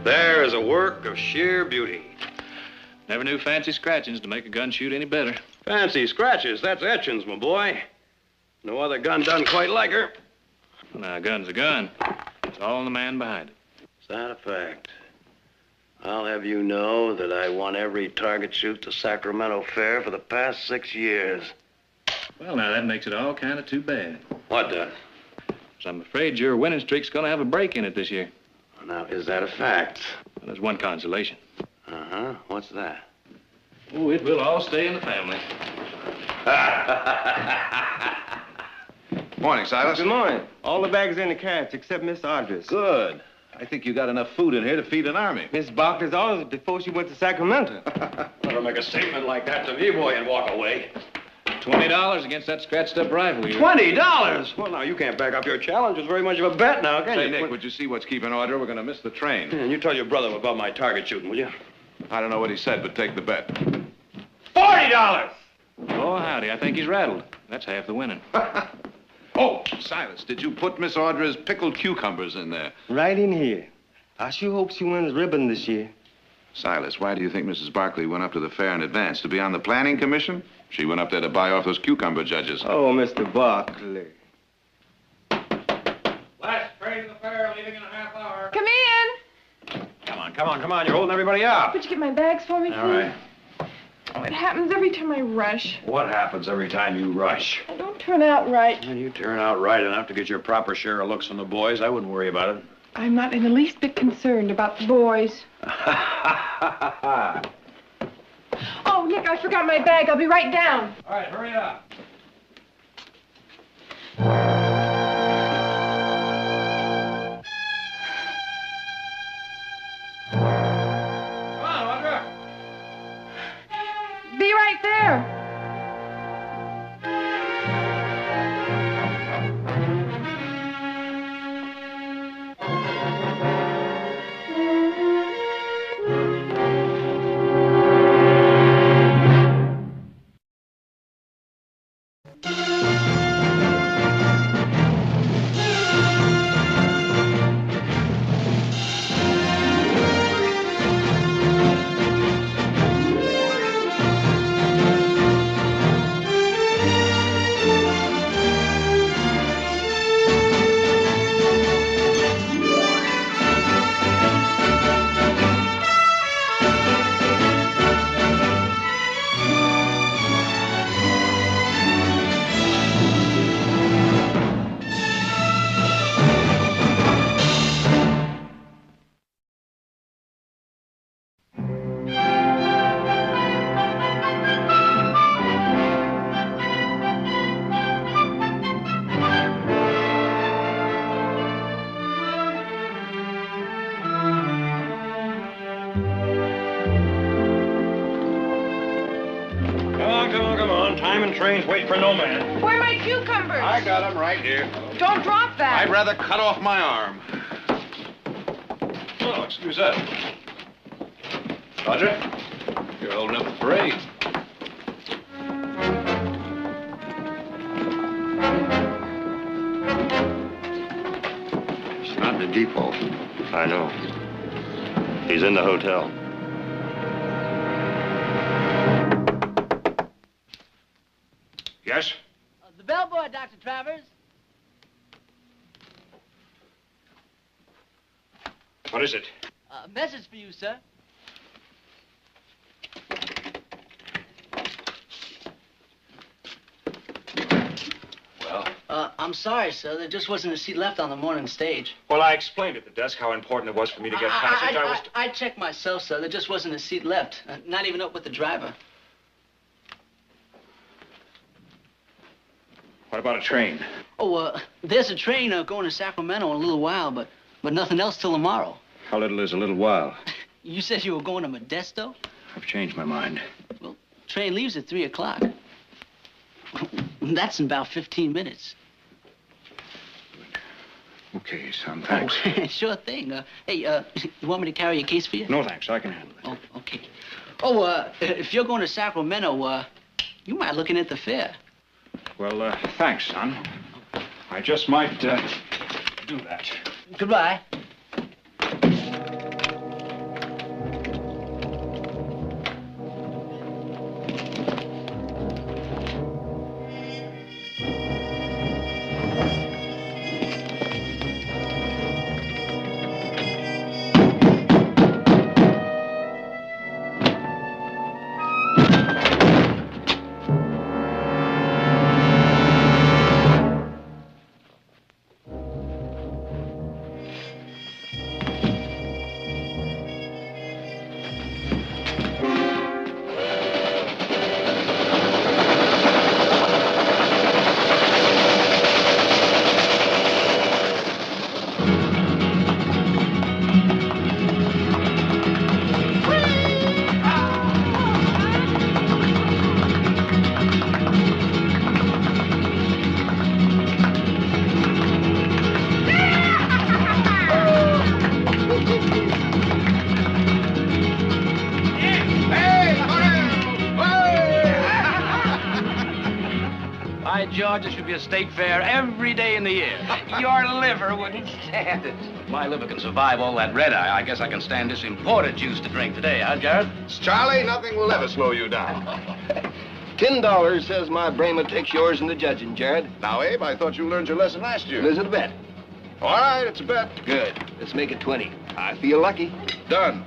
There is a work of sheer beauty. Never knew fancy scratchings to make a gun shoot any better. Fancy scratches, that's etchings, my boy. No other gun done quite like her. Well, now, a gun's a gun. It's all in the man behind it. Is that a fact? I'll have you know that I won every target shoot the Sacramento Fair for the past 6 years. Well, now, that makes it all kind of too bad. What does? So I'm afraid your winning streak's going to have a break in it this year. Now, is that a fact? Well, there's one consolation. Uh-huh. What's that? Oh, it will all stay in the family. Morning, Silas. Good morning. All the bags are in the carriage except Miss Audrey's. Good. I think you got enough food in here to feed an army. Miss Barker's orders before she went to Sacramento. Better make a statement like that to me, boy, and walk away. $20 against that scratched-up rifle. $20? Well, now, you can't back up your challenge. It's very much of a bet now, can you? Hey, Nick, would you see what's keeping order? We're going to miss the train. And you tell your brother about my target shooting, will you? I don't know what he said, but take the bet. $40! Oh, howdy. I think he's rattled. That's half the winning. Oh, Silas, did you put Miss Audra's pickled cucumbers in there? Right in here. I sure hope she wins ribbon this year. Silas, why do you think Mrs. Barkley went up to the fair in advance? To be on the planning commission? She went up there to buy off those cucumber judges. Oh, Mr. Barkley. Last train to the fair, leaving in a half hour. Come in. Come on. You're holding everybody up. Could you get my bags for me, please? All right. Oh, it happens every time I rush. What happens every time you rush? I don't turn out right. When you turn out right enough to get your proper share of looks from the boys, I wouldn't worry about it. I'm not in the least bit concerned about the boys. Oh, Nick, I forgot my bag. I'll be right down. All right, hurry up. Come on, Audra. Be right there. Come on. Time and trains wait for no man. Where are my cucumbers? I got them right here. Don't drop that. I'd rather cut off my arm. Oh, excuse that. Roger, you're holding up the parade. It's not the depot. I know. He's in the hotel. Yes? The bellboy, Dr. Travers. What is it? A message for you, sir. Well? I'm sorry, sir. There just wasn't a seat left on the morning stage. Well, I explained at the desk how important it was for me to get passage. I checked myself, sir. There just wasn't a seat left. Not even up with the driver. What about a train? Oh, there's a train going to Sacramento in a little while, but nothing else till tomorrow. How little is a little while? You said you were going to Modesto? I've changed my mind. Well, train leaves at 3 o'clock. That's in about 15 minutes. Okay, son, thanks. Oh, sure thing. Hey, you want me to carry your case for you? No, thanks. I can handle it. Oh, okay. Oh, if you're going to Sacramento, you might look in at the fair. Well, thanks, son. I just might, do that. Goodbye. Sarge, there should be a state fair every day in the year. Your liver wouldn't stand it. My liver can survive all that red eye. I guess I can stand this imported juice to drink today, huh, Jared? Charlie, nothing will ever slow you down. $10 says my Brahma takes yours in the judging, Jared. Now, Abe, I thought you learned your lesson last year. Is it a bet? All right, it's a bet. Good. Let's make it 20. I feel lucky. Done.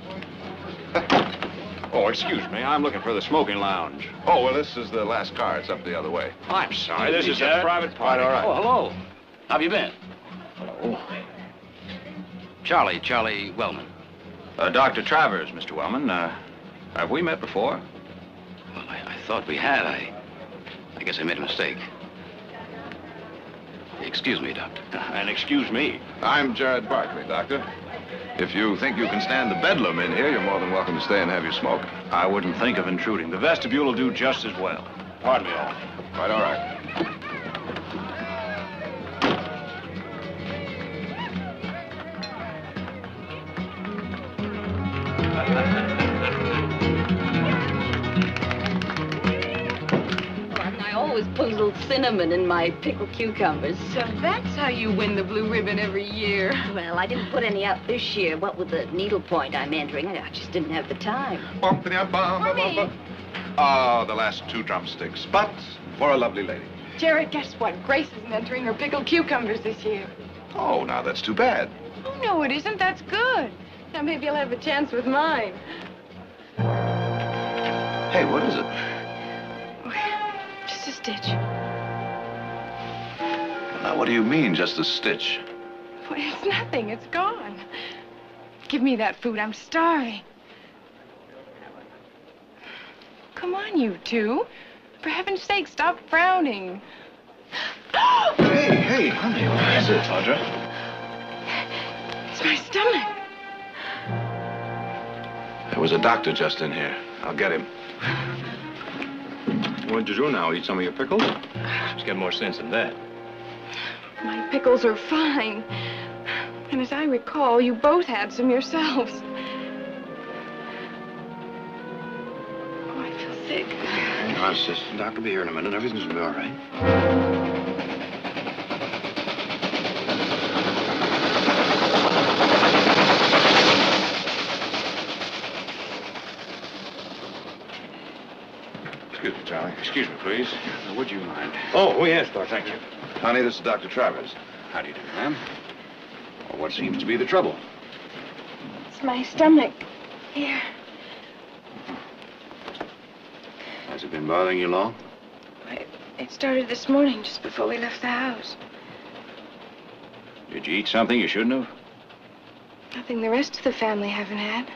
Oh, excuse me. I'm looking for the smoking lounge. Oh, well, this is the last car. It's up the other way. I'm sorry. This is Jared. a private party. All right. Oh, hello. How have you been? Hello. Charlie Wellman. Dr. Travers, Mr. Wellman. Have we met before? Well, I thought we had. I guess I made a mistake. Excuse me, Doctor. And excuse me. I'm Jared Barkley, Doctor. If you think you can stand the bedlam in here, you're more than welcome to stay and have your smoke. I wouldn't think of intruding. The vestibule will do just as well. Pardon me, all. Quite all right. I always put a little cinnamon in my pickled cucumbers. So that's how you win the blue ribbon every year. Well, I didn't put any out this year. What with the needlepoint I'm entering, I just didn't have the time. Mommy. Oh, the last 2 drumsticks. But for a lovely lady. Jared, guess what? Grace isn't entering her pickled cucumbers this year. Oh, now that's too bad. Oh, no, it isn't. That's good. Now maybe I'll have a chance with mine. Hey, what is it? Just a stitch. Now, what do you mean, just a stitch? Well, it's nothing. It's gone. Give me that food. I'm starving. Come on, you two. For heaven's sake, stop frowning. Hey, honey, what is it? Audra? It's my stomach. There was a doctor just in here. I'll get him. What'd you do now? Eat some of your pickles? Just get more sense than that. My pickles are fine. And as I recall, you both had some yourselves. Oh, I feel sick. Now, sis, the doc will be here in a minute. Everything's gonna be all right. Excuse me, Charlie. Excuse me, please. Would you mind? Oh, yes, Doc. Thank you. Honey, this is Dr. Travers. How do you do, ma'am? Well, what seems to be the trouble? It's my stomach. Here. Has it been bothering you long? It started this morning, just before we left the house. Did you eat something you shouldn't have? Nothing the rest of the family haven't had.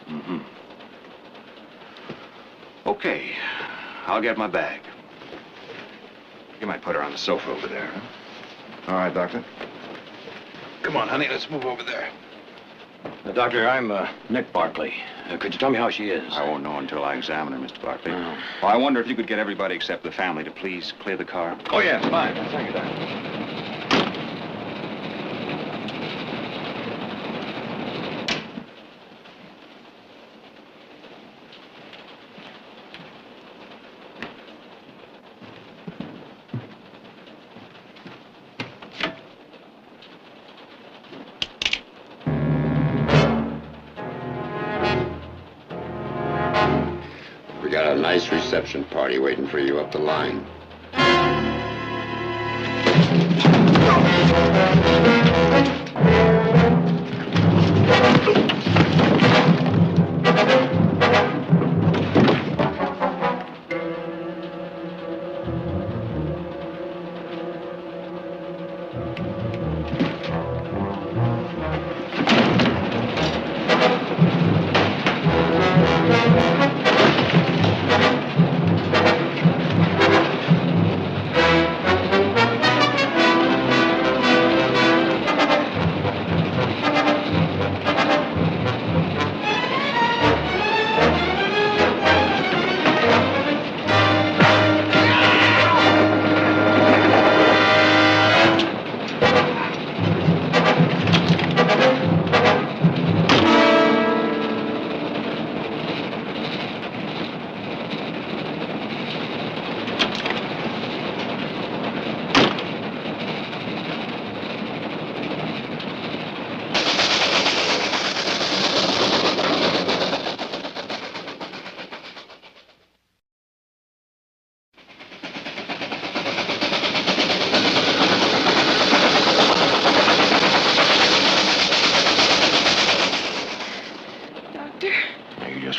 Mm-hmm. Okay. I'll get my bag. You might put her on the sofa over there, huh? All right, Doctor. Come on, honey. Let's move over there. Doctor, I'm Nick Barkley. Could you tell me how she is? I won't know until I examine her, Mr. Barkley. Oh. Well, I wonder if you could get everybody except the family to please clear the car. Oh, yes, fine. Thank you, Doctor. We got a nice reception party waiting for you up the line.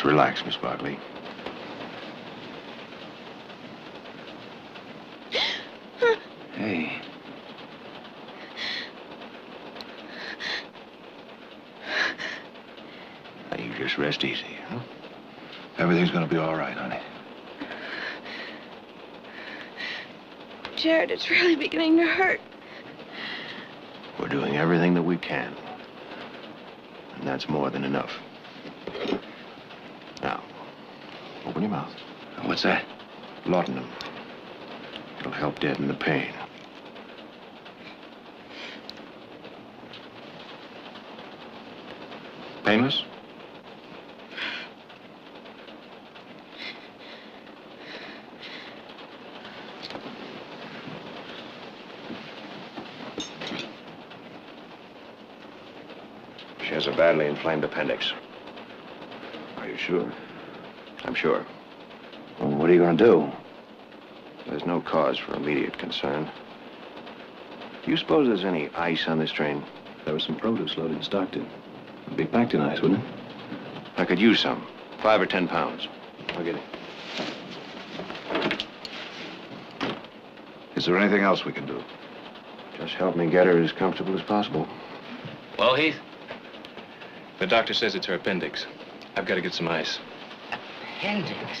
relax, Miss Barkley. Hey. Now, you just rest easy, huh? Everything's gonna be all right, honey. Jared, it's really beginning to hurt. We're doing everything that we can. And that's more than enough. Now, open your mouth. What's that? Laudanum. It'll help deaden the pain. Painless? She has a badly inflamed appendix. Are you sure? I'm sure. Well, what are you going to do? There's no cause for immediate concern. Do you suppose there's any ice on this train? There was some produce loaded in Stockton. It'd be packed in ice, wouldn't it? I could use some. 5 or 10 pounds. I'll get it. Is there anything else we can do? Just help me get her as comfortable as possible. Well, Heath? The doctor says it's her appendix. I've got to get some ice. Appendix.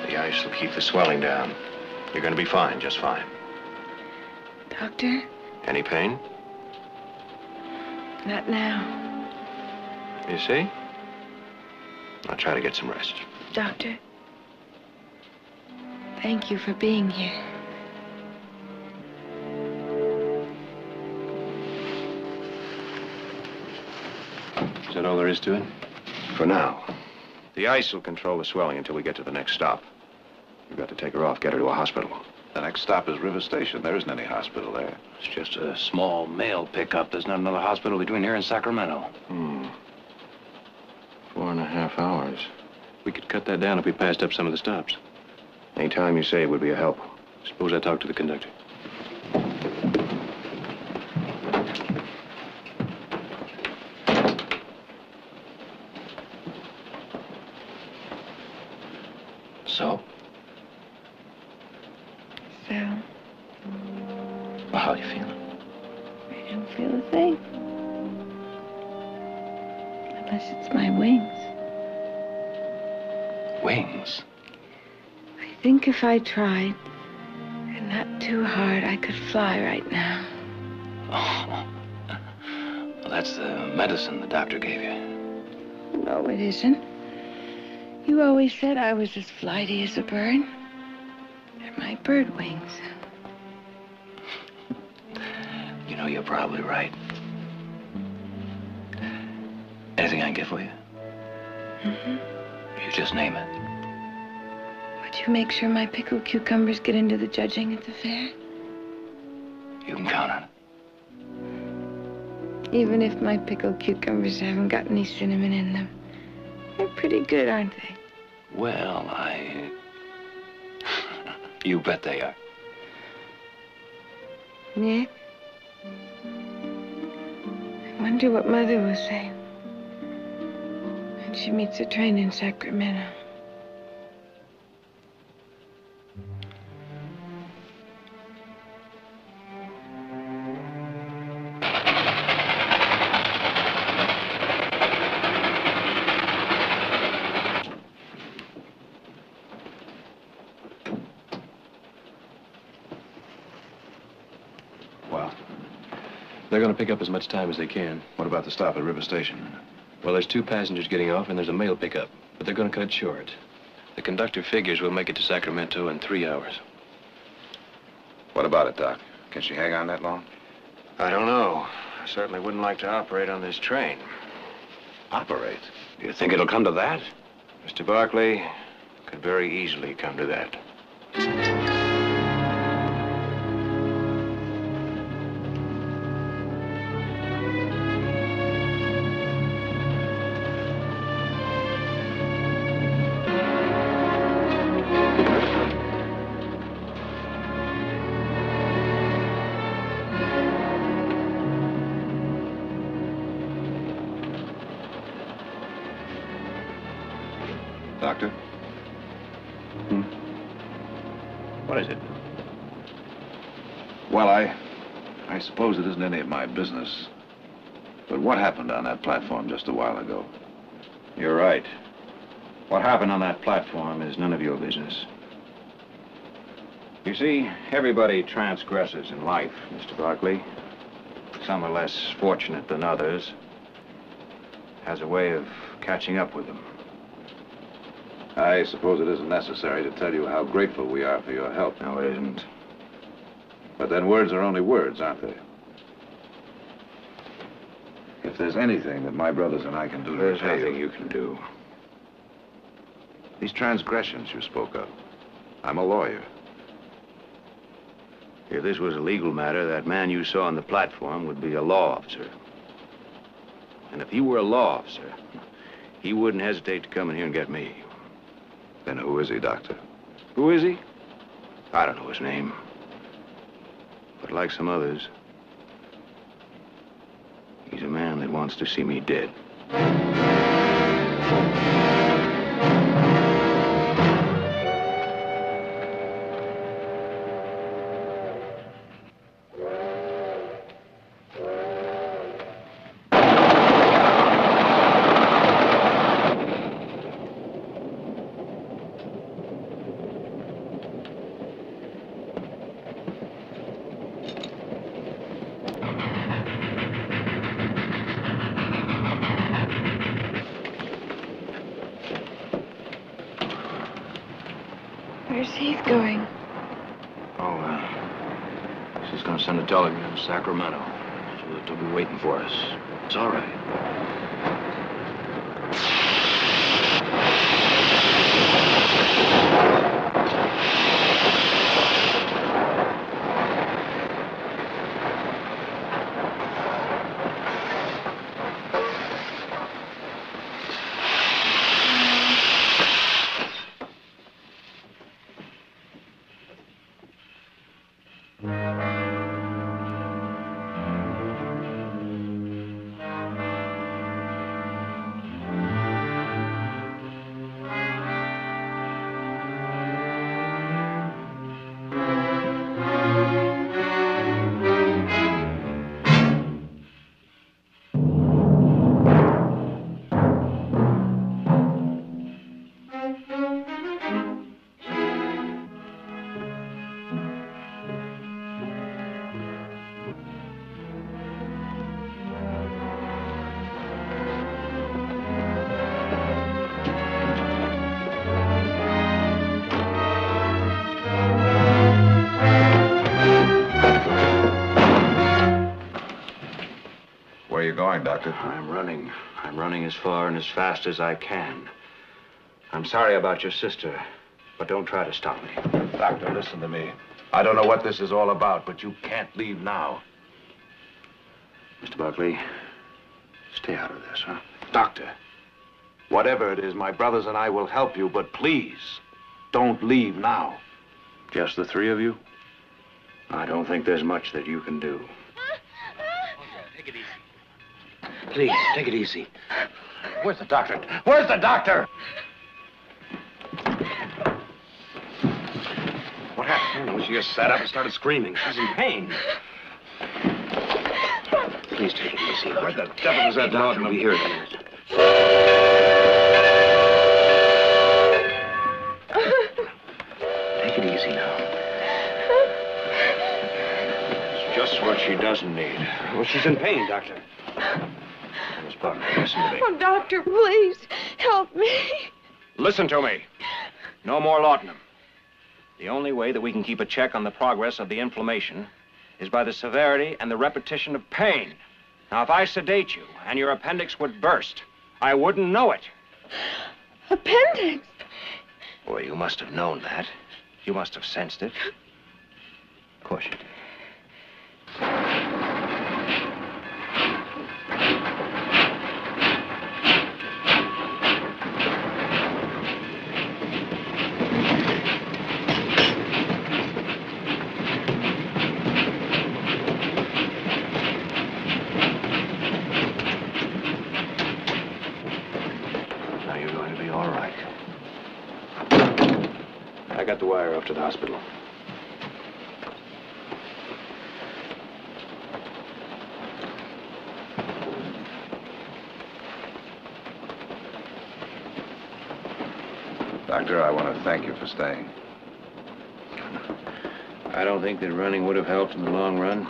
The ice will keep the swelling down. You're going to be fine, just fine. Doctor? Any pain? Not now. You see? I'll try to get some rest. Doctor, thank you for being here. Is that all there is to it? For now. The ice will control the swelling until we get to the next stop. We've got to take her off, get her to a hospital. The next stop is River Station. There isn't any hospital there. It's just a small mail pickup. There's not another hospital between here and Sacramento. 4.5 hours. We could cut that down if we passed up some of the stops. Any time you save would be a help. Suppose I talk to the conductor. So? So, Well, how are you feeling? I don't feel a thing. Unless it's my wings. Wings? I think if I tried, and not too hard, I could fly right now. Oh. Well, that's the medicine the doctor gave you. No, it isn't. You always said I was as flighty as a bird. They're my bird wings. You know, you're probably right. Anything I can get for you? Mm-hmm. You just name it. Would you make sure my pickled cucumbers get into the judging at the fair? You can count on it. Even if my pickled cucumbers haven't got any cinnamon in them. They're pretty good, aren't they? Well, You bet they are. Nick? I wonder what Mother will say when she meets the train in Sacramento. They're going to pick up as much time as they can. What about the stop at River Station? Well, there's 2 passengers getting off, and there's a mail pickup. But they're going to cut it short. The conductor figures we'll make it to Sacramento in 3 hours. What about it, Doc? Can she hang on that long? I don't know. I certainly wouldn't like to operate on this train. Operate? You think it'll come to that? Mr. Barkley, could very easily come to that. Doctor? What is it? Well, I suppose it isn't any of my business. But what happened on that platform just a while ago? You're right. What happened on that platform is none of your business. You see, everybody transgresses in life, Mr. Barkley. Some are less fortunate than others. Has a way of catching up with them. I suppose it isn't necessary to tell you how grateful we are for your help. No, it isn't. But then words are only words, aren't they? If there's anything that my brothers and I can do to There's repay nothing you can do. These transgressions you spoke of. I'm a lawyer. If this was a legal matter, that man you saw on the platform would be a law officer. And if he were a law officer, he wouldn't hesitate to come in here and get me. Then who is he, Doctor? Who is he? I don't know his name. But like some others, he's a man that wants to see me dead. Where's Heath going? She's gonna send a telegram to Sacramento, so that they'll be waiting for us. It's all right. Where are you going, Doctor? I'm running. I'm running as far and as fast as I can. I'm sorry about your sister, but don't try to stop me. Doctor, listen to me. I don't know what this is all about, but you can't leave now. Mr. Barkley, stay out of this, huh? Doctor, whatever it is, my brothers and I will help you, but please, don't leave now. Just the 3 of you? I don't think there's much that you can do. Take it easy. Please, take it easy. Where's the doctor? Where's the doctor? What happened? She just sat up and started screaming. She's in pain. Please take it easy. Where the devil is that Doctor will be here in a minute. Take it easy now. It's just what she does. doesn't need. Well, she's in pain, Doctor. Miss Barkley, listen to me. Oh, doctor, please help me. Listen to me. No more laudanum. The only way that we can keep a check on the progress of the inflammation is by the severity and the repetition of pain. Now, if I sedate you and your appendix would burst, I wouldn't know it. Appendix? Well, you must have known that. You must have sensed it. Of course you did. Now you're going to be all right. I got the wire off to the hospital. Doctor, I want to thank you for staying. I don't think that running would have helped in the long run.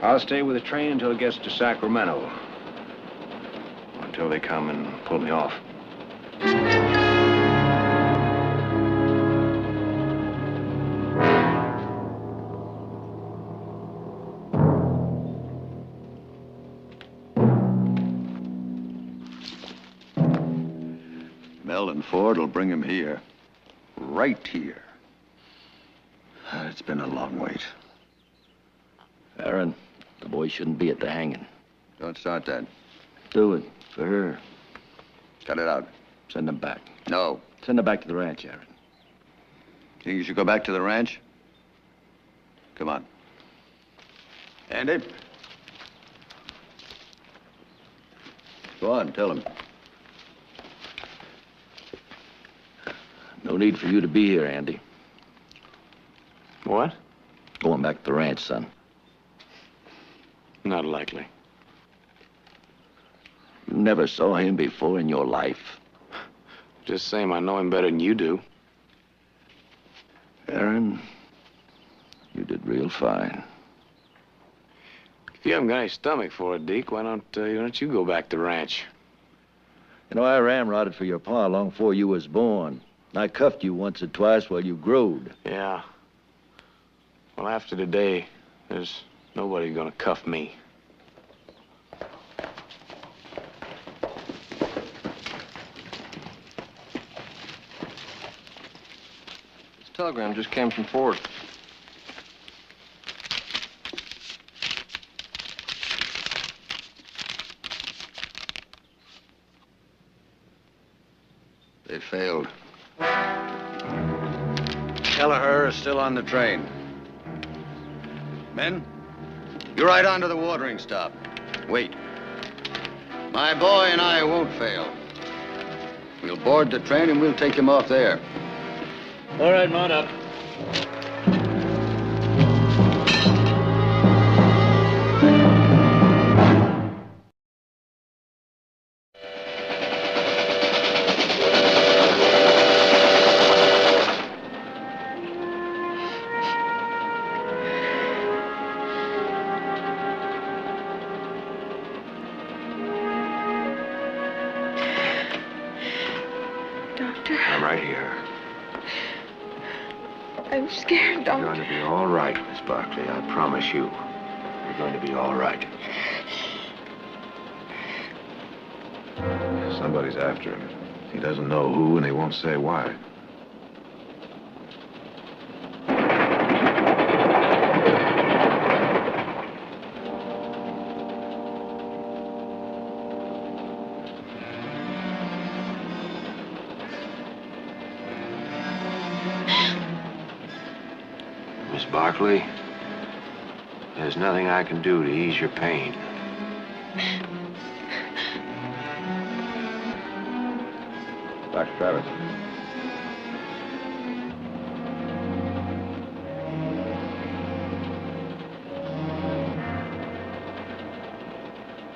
I'll stay with the train until it gets to Sacramento. Until they come and pull me off. Mel and Ford will bring him here. Right here. It's been a long wait. Aaron, the boy shouldn't be at the hanging. Don't start that. Do it for her. Cut it out. Send them back. No. Send them back to the ranch, Aaron. Think you should go back to the ranch? Come on. Andy? Go on, tell him. No need for you to be here, Andy. What? Going back to the ranch, son. Not likely. You never saw him before in your life. Just same, I know him better than you do. Aaron, you did real fine. If you haven't got any stomach for it, Deke, why don't you go back to the ranch? You know, I ramrodded for your pa long before you was born. I cuffed you once or twice while you growed. Yeah. Well, after today, there's nobody gonna cuff me. This telegram just came from Ford. They failed. Kelleher is still on the train. Men, you ride on to the watering stop. Wait. My boy and I won't fail. We'll board the train and we'll take him off there. All right, mount up. Doctor, I'm right here. I'm scared, You're Doctor. going to be all right, Miss Barkley. I promise you. You're going to be all right. Somebody's after him. He doesn't know who, and he won't say why. Miss Barkley, there's nothing I can do to ease your pain. Dr. Travis.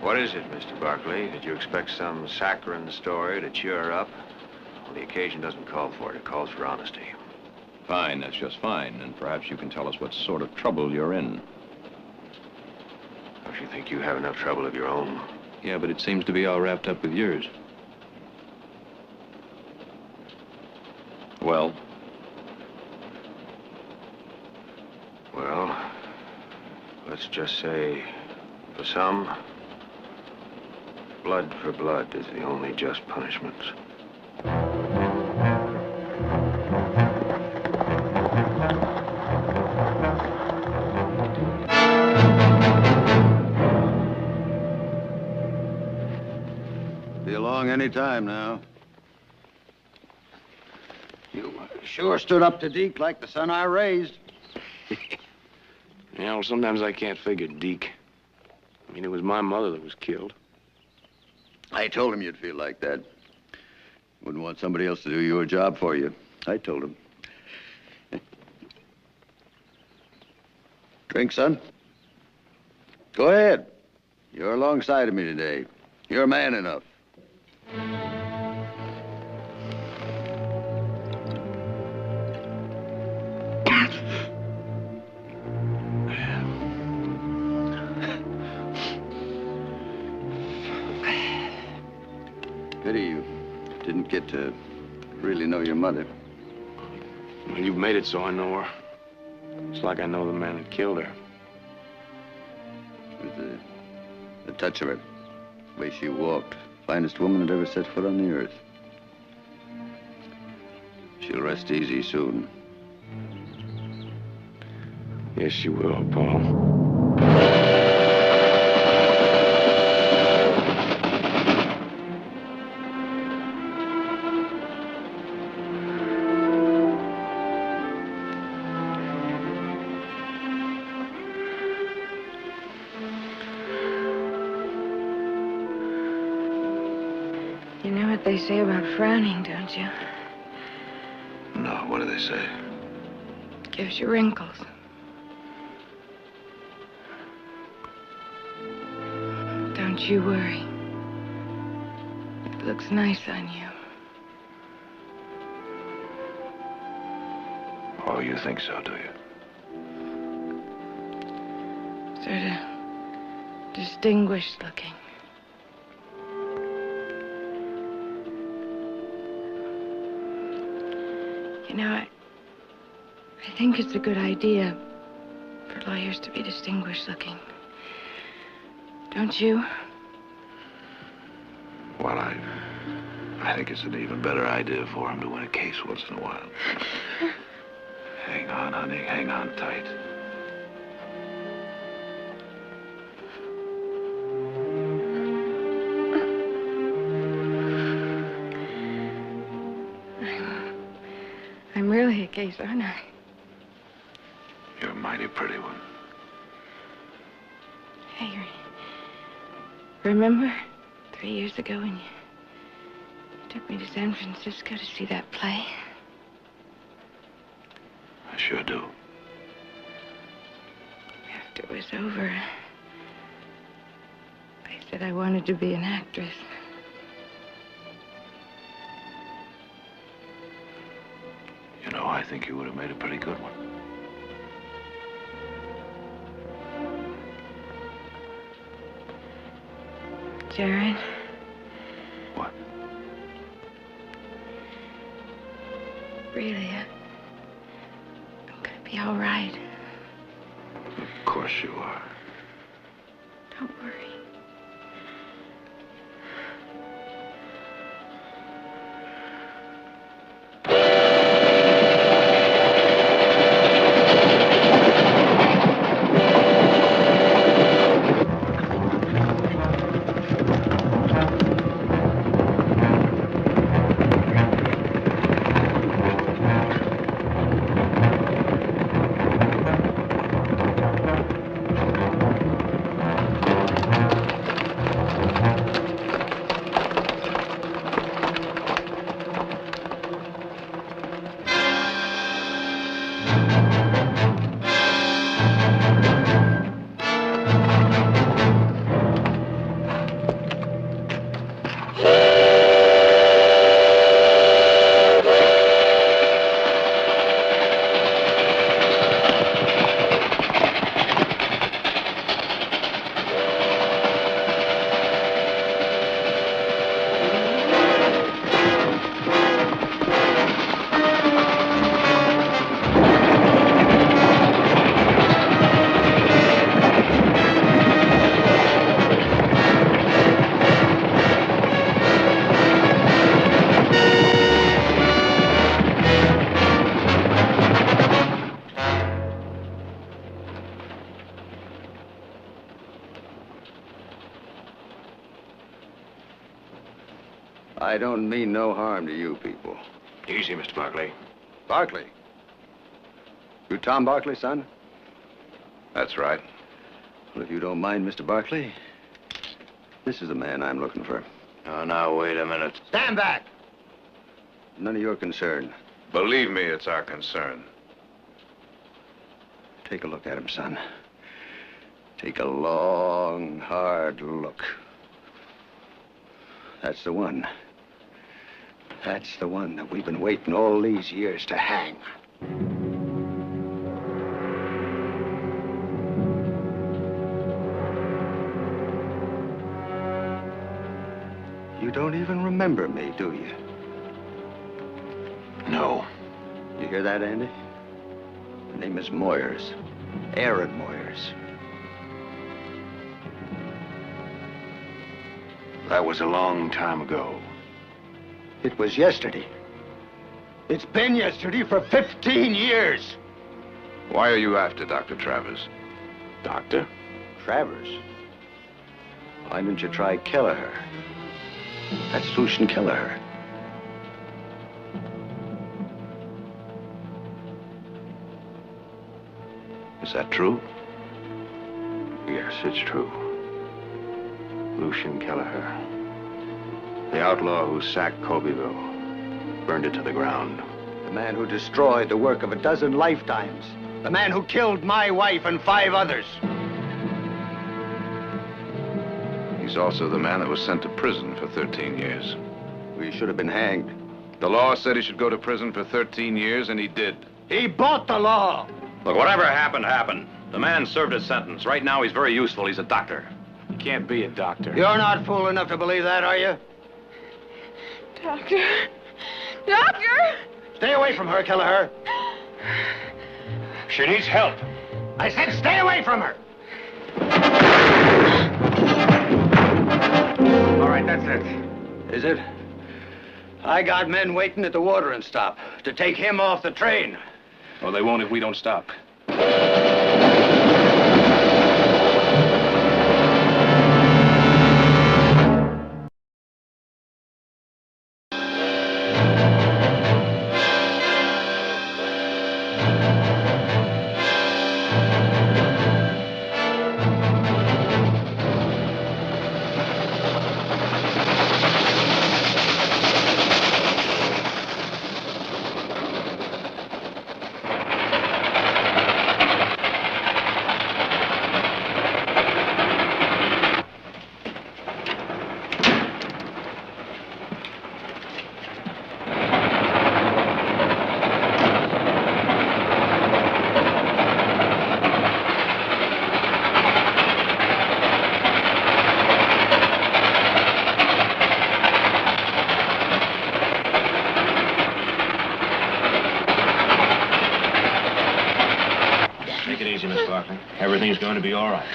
What is it, Mr. Barkley? Did you expect some saccharine story to cheer her up? Well, the occasion doesn't call for it. It calls for honesty. Fine, that's just fine. And perhaps you can tell us what sort of trouble you're in. if you think you have enough trouble of your own. Yeah, but it seems to be all wrapped up with yours. Well? Well, let's just say, for some, blood for blood is the only just punishment. Be along any time now. You sure stood up to Deke like the son I raised. You know, sometimes I can't figure Deke. I mean, it was my mother that was killed. I told him you'd feel like that. Wouldn't want somebody else to do your job for you. I told him. Drink, son? Go ahead. You're alongside of me today. You're man enough. Pity you didn't get to really know your mother. Well, you've made it so I know her. It's like I know the man that killed her. It was the touch of her, the way she walked. Finest woman that ever set foot on the earth. She'll rest easy soon. Yes, she will, Paul. You know what they say about frowning, don't you? No, what do they say? Gives you wrinkles. Don't you worry. It looks nice on you. Oh, you think so, do you? Sort of distinguished looking. You know, I think it's a good idea for lawyers to be distinguished looking. Don't you? Well, I think it's an even better idea for him to win a case once in a while. Hang on, honey. Hang on tight. I'm really a case, aren't I? You're a mighty pretty one. Hey, remember 3 years ago when you took me to San Francisco to see that play? I sure do. After it was over, I said I wanted to be an actress. You know, I think you would have made a pretty good one. Jared? What? Really, I'm gonna be all right. Of course you are. Don't worry. I don't mean no harm to you people. Easy, Mr. Barkley. Barkley? You Tom Barkley, son? That's right. Well, if you don't mind, Mr. Barkley, this is the man I'm looking for. Oh, now, wait a minute. Stand back! None of your concern. Believe me, it's our concern. Take a look at him, son. Take a long, hard look. That's the one. That's the one that we've been waiting all these years to hang. You don't even remember me, do you? No. You hear that, Andy? My name is Moyers. Aaron Moyers. That was a long time ago. It was yesterday. It's been yesterday for 15 years. Why are you after Dr. Travers? Doctor? Travers? Why didn't you try Kelleher? That's Lucian Kelleher. Is that true? Yes, it's true. Lucian Kelleher. The outlaw who sacked Colbyville. Burned it to the ground. The man who destroyed the work of a dozen lifetimes. The man who killed my wife and 5 others. He's also the man that was sent to prison for 13 years. We should have been hanged. The law said he should go to prison for 13 years, and he did. He bought the law. Look, whatever happened, happened. The man served his sentence. Right now, he's very useful. He's a doctor. He can't be a doctor. You're not fool enough to believe that, are you? Doctor! Doctor! Stay away from her, Kelleher. She needs help. I said stay away from her. All right, that's it. Is it? I got men waiting at the watering stop to take him off the train. Oh, they won't if we don't stop. Everything's going to be all right.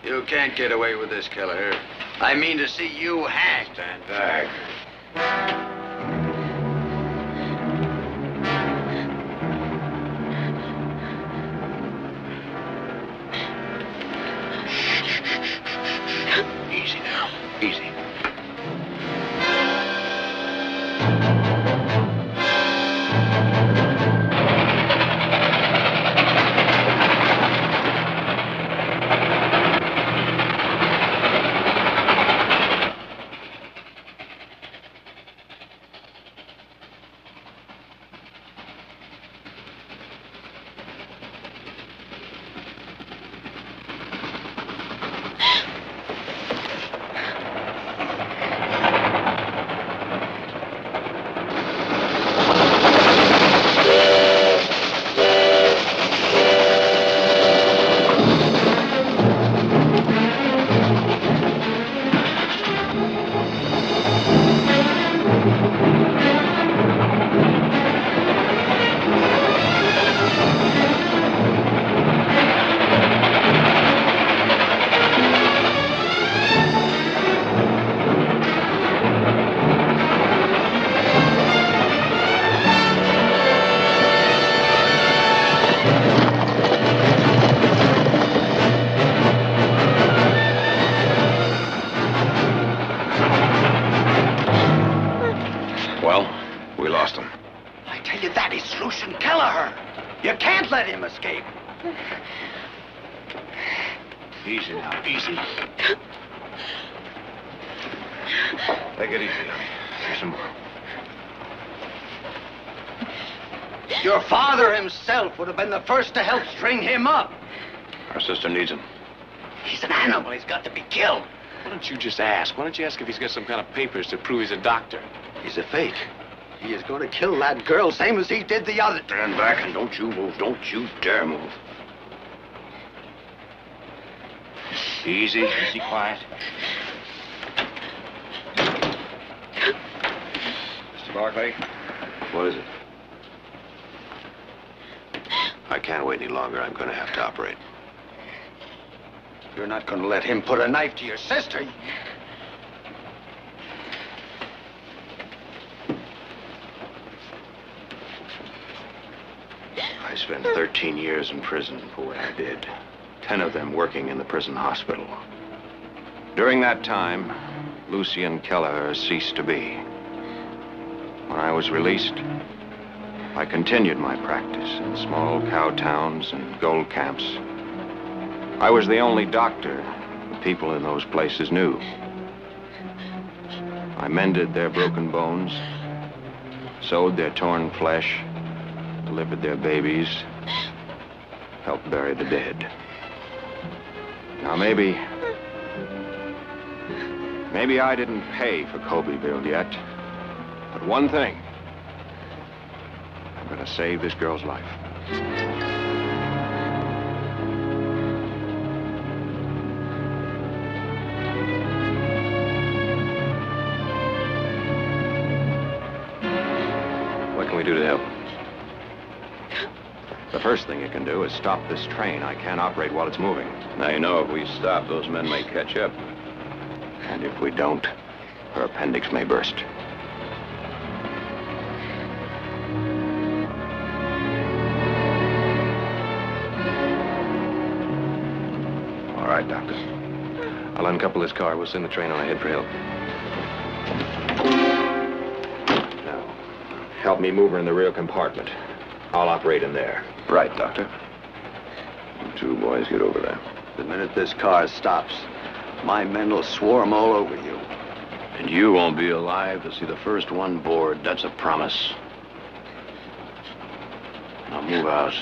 You can't get away with this, Kelleher. I mean to see you hanged. Stand back. Easy now. Easy. I tell you, that is Lucian Kelleher. You can't let him escape. Easy now, easy. Take it easy, honey. Here's some more. Your father himself would have been the first to help string him up. Our sister needs him. He's an animal. He's got to be killed. Why don't you just ask? Why don't you ask if he's got some kind of papers to prove he's a doctor? He's a fake. He is going to kill that girl, same as he did the other. Stand back and don't you move. Don't you dare move. Easy, easy, quiet. Mr. Barclay? What is it? I can't wait any longer. I'm going to have to operate. You're not going to let him put a knife to your sister. I spent 13 years in prison for what I did. 10 of them working in the prison hospital. During that time, Lucian Kelleher ceased to be. When I was released, I continued my practice in small cow towns and gold camps. I was the only doctor the people in those places knew. I mended their broken bones, sewed their torn flesh, delivered their babies, helped bury the dead. Now, maybe I didn't pay for Colbyville yet, but one thing, I'm gonna save this girl's life. What can we do to help? The first thing you can do is stop this train. I can't operate while it's moving. Now, you know, if we stop, those men may catch up. And if we don't, her appendix may burst. All right, Doctor. I'll uncouple this car. We'll send the train on ahead for help. Now, help me move her in the rear compartment. I'll operate in there. Right, Doctor. You two boys get over there. The minute this car stops, my men will swarm all over you. And you won't be alive to see the first one board. That's a promise. Now move out.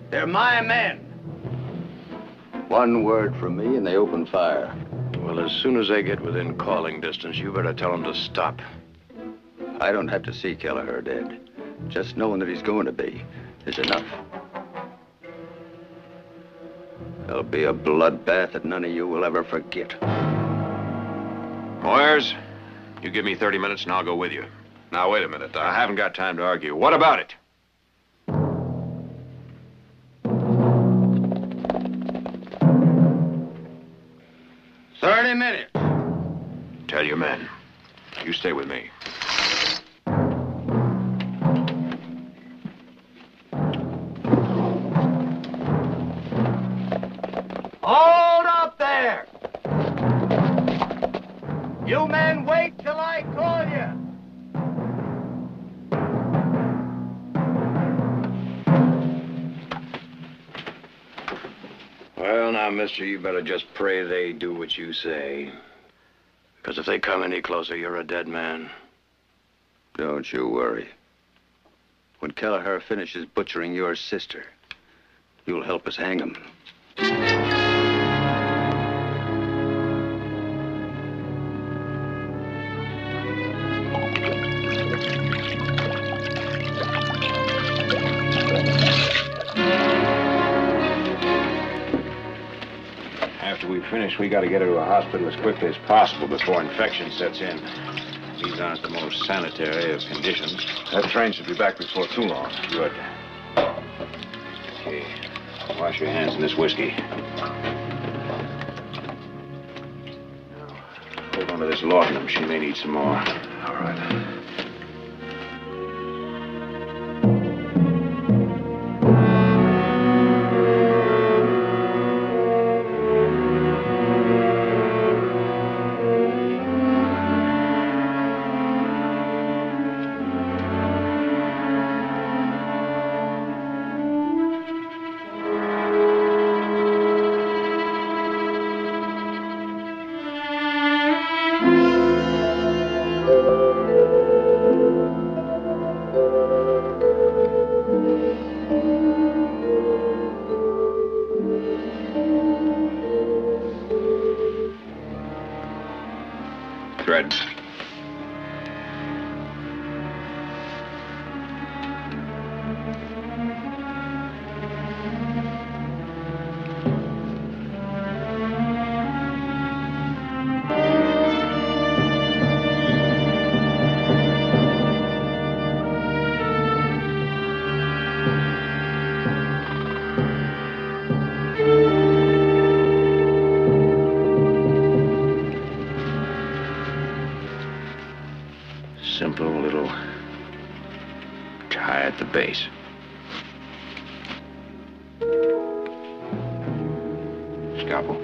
They're my men. One word from me and they open fire. Well, as soon as they get within calling distance, you better tell them to stop. I don't have to see Kelleher dead. Just knowing that he's going to be is enough. There'll be a bloodbath that none of you will ever forget. Moyers, you give me 30 minutes and I'll go with you. Now, wait a minute, Doc. I haven't got time to argue. What about it? Minutes. Tell your men. You stay with me. Hold up there! You men wait till I call you. Well, now, mister, you better just pray they do what you say. Because if they come any closer, you're a dead man. Don't you worry. When Kelleher finishes butchering your sister, you'll help us hang him. finished, we got to get her to a hospital as quickly as possible before infection sets in. These aren't the most sanitary of conditions. That train should be back before too long. Good. Okay. Wash your hands in this whiskey. Hold on to this laudanum. She may need some more. All right. Thread. Simple little tie at the base. Scalpel.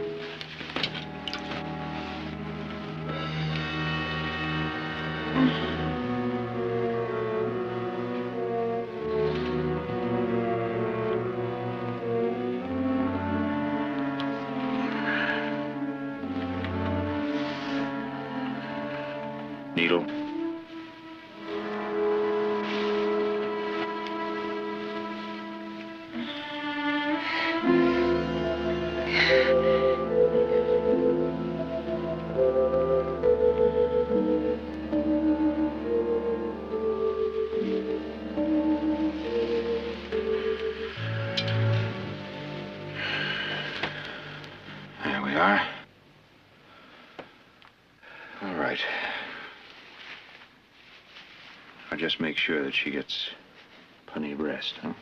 Needle. There we are. All right. I'll just make sure that she gets plenty of rest, huh?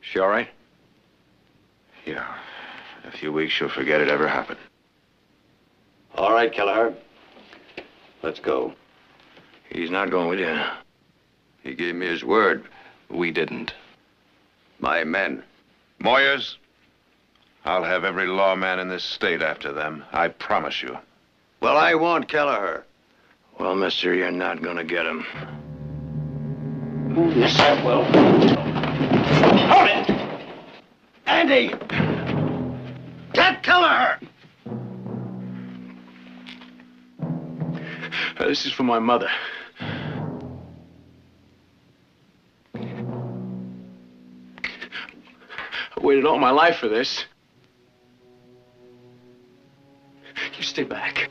She all right? Yeah. In a few weeks, she'll forget it ever happened. All right, Kelleher. Let's go. He's not going with you. He gave me his word. We didn't. My men. Moyers, I'll have every lawman in this state after them. I promise you. Well, I want Kelleher. Well, mister, you're not gonna get him. Yes, I will. Hold it! Andy! Get Kelleher! This is for my mother. I waited all my life for this. You stay back.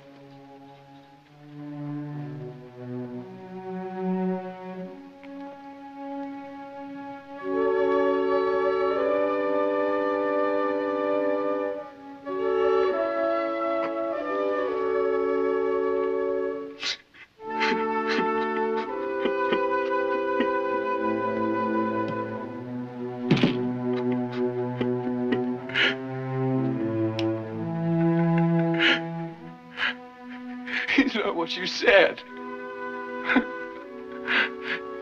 It's not what you said.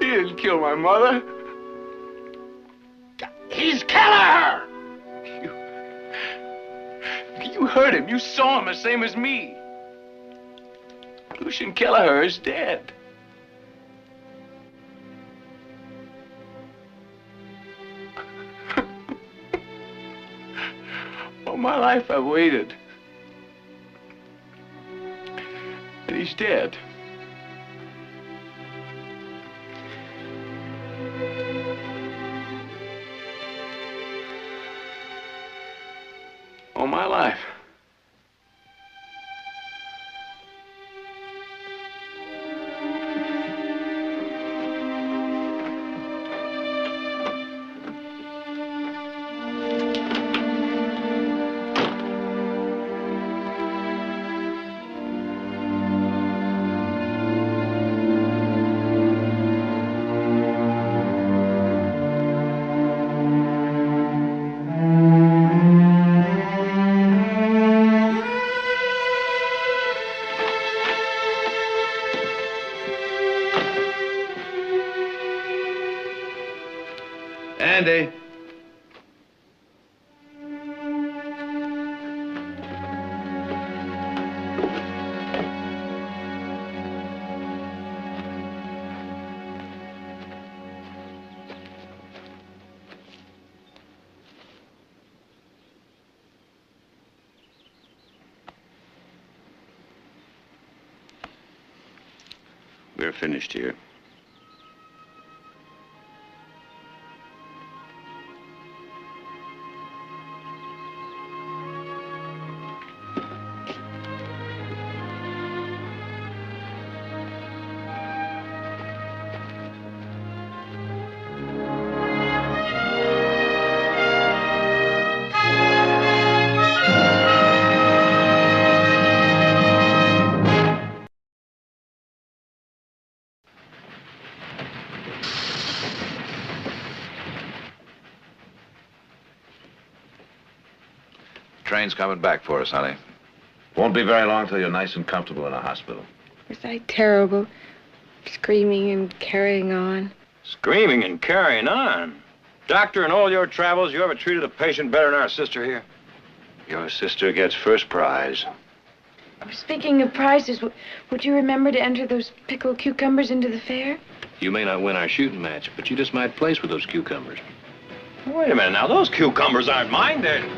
He didn't kill my mother. He's Kelleher! You heard him. You saw him the same as me. Lucian Kelleher is dead. All my life I've waited. And he's dead. All my life. We're finished here. Train's coming back for us, honey. Won't be very long till you're nice and comfortable in a hospital. Was I terrible? Screaming and carrying on. Screaming and carrying on? Doctor, in all your travels, you ever treated a patient better than our sister here? Your sister gets first prize. Speaking of prizes, would you remember to enter those pickled cucumbers into the fair? You may not win our shooting match, but you just might place with those cucumbers. Wait a minute now, those cucumbers aren't mine, they're...